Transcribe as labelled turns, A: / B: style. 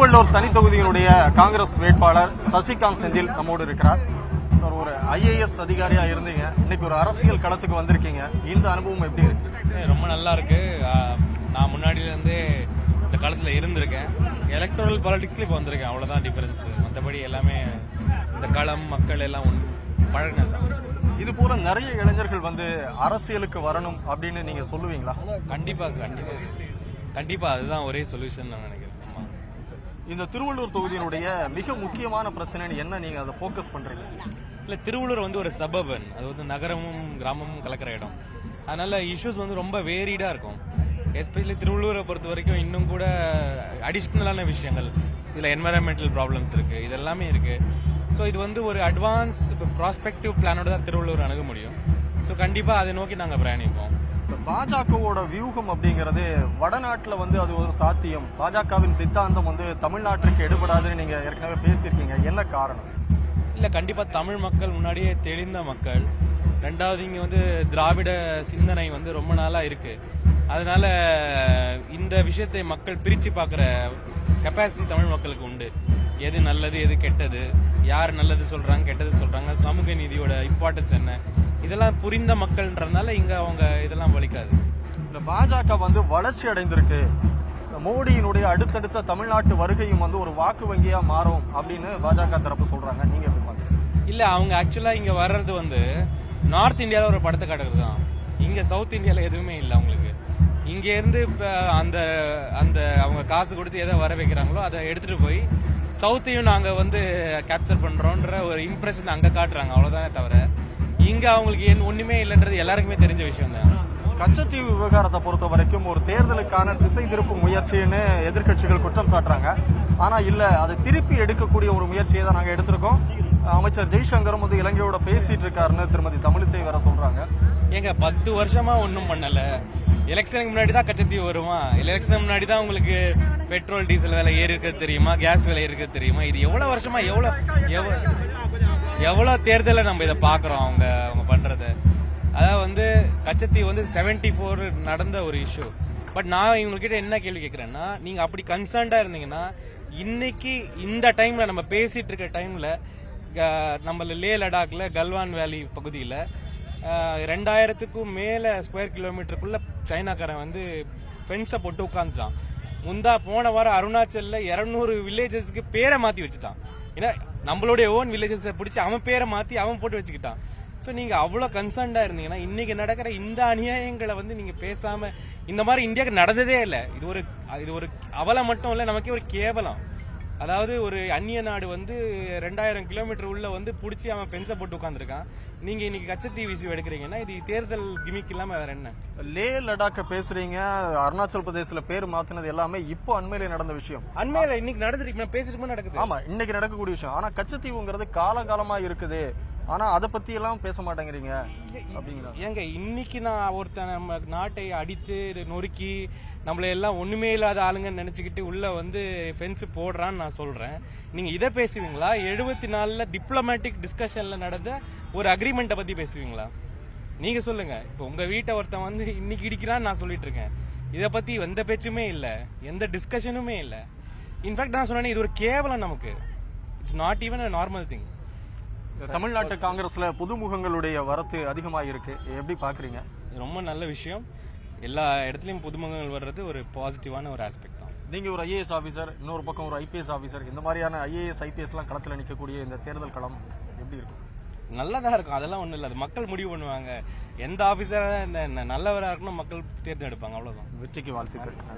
A: திருவள்ளூர் தனி தொகுதியினுடைய காங்கிரஸ் வேட்பாளர் சசிகாந்த் செந்தில் நம்மோடு இருக்கிறார். சார், ஒரு ஐஏஎஸ் அதிகாரியா இருந்தீங்க, இன்னைக்கு ஒரு அரசியல் களத்துக்கு வந்திருக்கீங்க. இந்த அனுபவம் எப்படி இருக்கு?
B: ரொம்ப நல்லா இருக்கு. நான் முன்னாடில இருந்தே இந்த காலத்துல இருந்திருக்கேன். எலக்ட்ரல் பாலிடிக்ஸ்ல இப்போ வந்திருக்கேன். அவ்வளவுதான் டிஃபரன்ஸ். மற்றபடி எல்லாமே இந்த களம் மக்கள் எல்லாம் பழகினது.
A: இது போல நிறைய இளைஞர்கள் வந்து அரசியலுக்கு வரணும் அப்படின்னு நீங்க சொல்லுவீங்களா?
B: கண்டிப்பா கண்டிப்பா கண்டிப்பா அதுதான் ஒரே சொல்யூஷன் நான் நினைக்கிறேன்.
A: இந்த திருவள்ளூர் தொகுதியினுடைய மிக முக்கியமான பிரச்சனைன்னு என்ன நீங்க அதை ஃபோக்கஸ் பண்றீங்க?
B: இல்ல, திருவள்ளூர் வந்து ஒரு சபர்பன், அது வந்து நகரமும் கிராமமும் கலக்கிற இடம். அதனால இஷ்யூஸ் வந்து ரொம்ப வேரிடா இருக்கும். எஸ்பெஷலி திருவள்ளூரை பொறுத்த வரைக்கும் இன்னும் கூட அடிஷ்னலான விஷயங்கள், சில என்வரன்மெண்டல் ப்ராப்ளம்ஸ் இருக்கு, இதெல்லாமே இருக்கு. ஸோ இது வந்து ஒரு அட்வான்ஸ் ப்ராஸ்பெக்டிவ் பிளானோட தான் திருவள்ளூர் அணுக முடியும். ஸோ கண்டிப்பா அதை நோக்கி நாங்கள் பிரயாணிப்போம்.
A: பாஜகவோட வியூகம் அப்படிங்கிறது வடநாட்டில் வந்து அது ஒரு சாத்தியம், பாஜகவின் சித்தாந்தம் வந்து தமிழ்நாட்டிற்கு எடுபடாதுன்னு நீங்க ஏற்கனவே பேசியிருக்கீங்க. என்ன காரணம்?
B: இல்ல, கண்டிப்பா தமிழ் மக்கள் முன்னாடியே தெளிந்த மக்கள். ரெண்டாவது, இங்க வந்து திராவிட சிந்தனை வந்து ரொம்ப நாளா இருக்கு. அதனால இந்த விஷயத்தை மக்கள் பிரிச்சு பார்க்கிற கெப்பாசிட்டி தமிழ் மக்களுக்கு உண்டு. எது நல்லது, எது கெட்டது, யார் நல்லது சொல்றாங்க, கெட்டது சொல்றாங்க, சமூக நீதியோட இம்பார்ட்டன்ஸ் என்ன, இதெல்லாம் புரிந்த மக்கள்ன்றதுனால இங்க அவங்க இதெல்லாம் வலிக்காது.
A: இந்த பாஜக வந்து வளர்ச்சி அடைந்திருக்கு, மோடியினுடைய அடுத்தடுத்த தமிழ்நாட்டு வருகையும் வந்து ஒரு வாக்கு வங்கியா மாறும் அப்படின்னு பாஜக தரப்பு சொல்றாங்க. நீங்க எப்படி பாக்குறீங்க?
B: இல்ல, அவங்க ஆக்சுவலா இங்க வர்றது வந்து நார்த் இந்தியாவில் ஒரு படத்தை காட்டுறது தான். இங்க சவுத் இந்தியாவில் எதுவுமே இல்லை அவங்களுக்கு. இங்க இருந்து அந்த அந்த அவங்க காசு கொடுத்து எதை வர வைக்கிறாங்களோ அதை எடுத்துட்டு போய் சவுத்தையும் நாங்க வந்து கேப்சர் பண்றோம்ன்ற ஒரு இம்ப்ரெஷன் அங்க காட்டுறாங்க. அவ்வளவுதானே தவிர இங்க அவங்களுக்கு ஒண்ணுமே இல்லைன்றது எல்லாருக்குமே தெரிஞ்ச விஷயம் தான்.
A: கச்சத்தீவு விவகாரத்தை பொறுத்த வரைக்கும் ஒரு தேர்தலுக்கான திசை திருப்பு முயற்சின்னு எதிர்கட்சிகள் குற்றம் சாட்டுறாங்க. ஆனா இல்ல, அதை திருப்பி எடுக்கக்கூடிய ஒரு முயற்சியை தான் நாங்க எடுத்திருக்கோம். அமைச்சர் ஜெய்சங்கரும் வந்து இலங்கையோட பேசிட்டு இருக்காருன்னு திருமதி தமிழிசை வேற சொல்றாங்க.
B: ஏங்க, 10 வருஷமா ஒன்னும் பண்ணல. எலெக்ஷனுக்கு முன்னாடி தான் கச்சத்தீவு வருமா? எலெக்ஷனுக்கு முன்னாடி தான் உங்களுக்கு பெட்ரோல் டீசல் விலை ஏறி இருக்கிறது தெரியுமா, கேஸ் விலை இருக்கிறது தெரியுமா? இது எவ்வளவு வருஷமா எவ்வளவு தேர்தலை நம்ம இதை பாக்குறோம் அவங்க பண்றத. அதாவது வந்து கச்சத்தீவு வந்து 74 நடந்த ஒரு இஷ்யூ. பட் நான் இவங்ககிட்ட என்ன கேள்வி கேட்கிறேன்னா, நீங்க அப்படி கன்சர்ன்டா இருந்தீங்கன்னா இன்னைக்கு இந்த டைம்ல நம்ம பேசிட்டு இருக்க டைம்ல நம்ம லே லடாக்ல கல்வான் வேலி பகுதியில் 2000க்கும் மேல ஸ்கொயர் கிலோமீட்டருக்குள்ள சைனாக்காரன் வந்து ஃபென்ஸை போட்டு உட்காந்துட்டான். போன வாரம் அருணாச்சல்ல 200 வில்லேஜஸ்க்கு பேரை மாத்தி வச்சுட்டான். ஏன்னா நம்மளுடைய ஓன் வில்லேஜஸ் பிடிச்சி அவன் பேரை மாத்தி அவன் போட்டு வச்சுக்கிட்டான். ஸோ நீங்க அவ்வளவு கன்சர்ன்டா இருந்தீங்கன்னா இன்னைக்கு நடக்கிற இந்த அநியாயங்களை வந்து நீங்க பேசாம, இந்த மாதிரி இந்தியாவுக்கு நடந்ததே இல்லை. இது ஒரு அவலை மட்டும் இல்லை, நமக்கே ஒரு கேவலம். அதாவது ஒரு அந்நிய நாடு வந்து 2000 கிலோமீட்டர் உள்ள வந்து பிடிச்சி அவன் ஃபென்ஸை போட்டு உட்காந்துருக்கான். நீங்க இன்னைக்கு கச்சத்தீவு இஷ்யூ எடுக்கிறீங்கன்னா இது தேர்தல் கிமிக் இல்லாம வேற என்ன?
A: லே லடாக்க பேசுறீங்க, அருணாச்சல் பிரதேசல பேர் மாத்தினது எல்லாமே இப்போ அண்மையில நடந்த விஷயம்.
B: அண்மையில இன்னைக்கு நடந்துருக்கு, பேசிட்டு நடக்குது.
A: ஆமா, இன்னைக்கு நடக்கக்கூடிய விஷயம். ஆனா கச்சத்தீவுங்கிறது காலகாலமா இருக்குது, ஆனா அதை பத்தி எல்லாம் பேச மாட்டேங்கிறீங்க அப்படிங்களா?
B: ஏங்க, இன்னைக்கு நான் ஒருத்தன் நம்ம நாட்டை அடித்து நொறுக்கி நம்மள எல்லாம் ஒண்ணுமே இல்லாத ஆளுங்கன்னு நினைச்சுக்கிட்டு உள்ள வந்து ஃபென்ஸ் போடுறான்னு நான் சொல்றேன். நீங்க இதை பேசுவீங்களா? 74 டிப்ளமேட்டிக் டிஸ்கஷன்ல நடந்த ஒரு அக்ரிமெண்ட்டை பத்தி பேசுவீங்களா? நீங்க சொல்லுங்க. இப்போ உங்க வீட்டை ஒருத்தன் வந்து இன்னைக்கு இடிக்கிறான்னு நான் சொல்லிட்டு இருக்கேன். இதை பத்தி எந்த பேச்சுமே இல்ல, எந்த டிஸ்கஷனுமே இல்ல. இன்ஃபேக்ட் நான் சொன்னேன், இது ஒரு கேவலம் நமக்கு. It's not even a normal thing.
A: தமிழ்நாட்டு காங்கிரஸ்ல புதுமுகங்களுடைய வரத்து அதிகமாக இருக்கு, எப்படி பாக்குறீங்க?
B: ரொம்ப நல்ல விஷயம். எல்லா இடத்துலயும் புதுமுகங்கள் வர்றது ஒரு பாசிட்டிவான ஒரு ஆஸ்பெக்ட் தான்.
A: நீங்க ஒரு ஐஏஎஸ் ஆபீசர், இன்னொரு பக்கம் ஒரு ஐபிஎஸ் ஆபீசர், இந்த மாதிரியான ஐஏஎஸ் ஐபிஎஸ் எல்லாம் களத்துல நிற்கக்கூடிய இந்த தேர்தல் களம் எப்படி இருக்கும்?
B: நல்லதா இருக்கும். அதெல்லாம் ஒண்ணும் இல்ல, அது மக்கள் முடிவு பண்ணுவாங்க. எந்த ஆபீசரா நல்லவரா இருக்கணும் மக்கள் தேர்ந்தெடுப்பாங்க. அவ்வளவுதான்.
A: வெற்றிக்கு வாழ்த்துக்கள்.